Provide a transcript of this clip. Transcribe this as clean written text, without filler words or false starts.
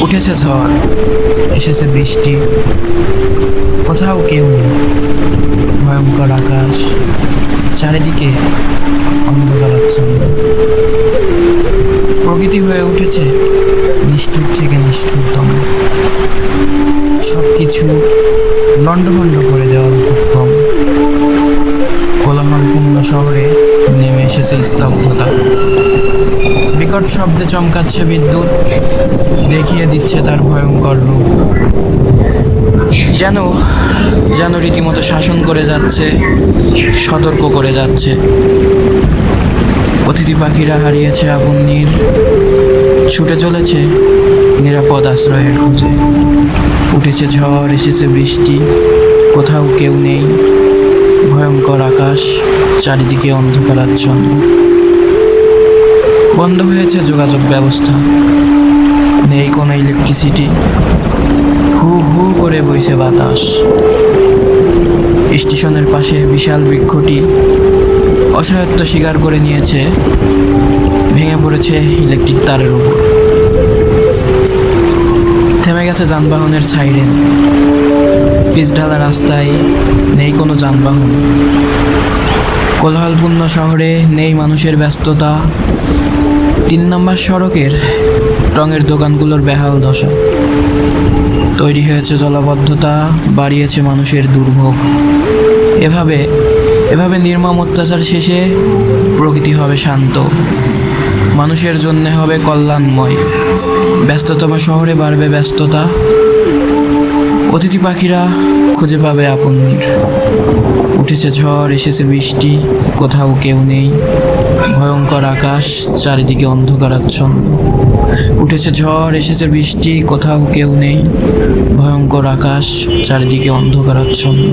উঠেছে ঝড়, এসেছে বৃষ্টি, কোথাও কেউ নেই। ভয়ঙ্কর আকাশ, চারিদিকে অন্ধকারাচ্ছন্ন। প্রকৃতি হয়ে উঠেছে নিষ্ঠুর থেকে নিষ্ঠুরতম, সব কিছু লণ্ডভণ্ড করে দেওয়ার উপক্রম। কোলাহলপূর্ণ শহরে নেমে এসেছে স্তব্ধতা। বিকট শব্দে চমকাচ্ছে বিদ্যুৎ, দেখিয়ে দিচ্ছে তার ভয়ঙ্কর রূপ। যেন যেন রীতিমতো শাসন করে যাচ্ছে, সতর্ক করে যাচ্ছে। অতিথি পাখিরা হারিয়েছে আপন নীড়, ছুটে চলেছে নিরাপদ আশ্রয়ের খোঁজে। উঠেছে ঝড়, এসেছে বৃষ্টি, কোথাও কেউ নেই। ভয়ঙ্কর আকাশ, চারিদিকে অন্ধকারাচ্ছন্ন। বন্ধ হয়েছে যোগাযোগ ব্যবস্থা, নেই কোনো ইলেকট্রিসিটি। হু হু করে বইছে বাতাস। স্টেশনের পাশে বিশাল বৃক্ষটি অসহায়ত্ব স্বীকার করে নিয়েছে, ভেঙে পড়েছে ইলেকট্রিক তারের উপর। থেমে গেছে যানবাহনের সাইরেন, পিচঢালা রাস্তায় নেই কোনো যানবাহন। কোলাহলপূর্ণ শহরে নেই মানুষের ব্যস্ততা। 3 নম্বর সড়কের রঙের দোকানগুলোর বেহাল দশা। তৈরি হয়েছে জলাবদ্ধতা, বাড়িয়েছে মানুষের দুর্ভোগ। এভাবে নির্মম অত্যাচার শেষে প্রকৃতি হবে শান্ত, মানুষের জন্যে হবে কল্যাণময়। ব্যস্ততম শহরে বাড়বে ব্যস্ততা, অতিথি পাখিরা খুঁজে পাবে আপন নীড়। উঠেছে ঝড়, এসেছে বৃষ্টি, কোথাও কেউ নেই। ভয়ঙ্কর আকাশ, চারিদিকে অন্ধকারাচ্ছন্ন। উঠেছে ঝড়, এসেছে বৃষ্টি, কোথাও কেউ নেই। ভয়ঙ্কর আকাশ, চারিদিকে অন্ধকারাচ্ছন্ন।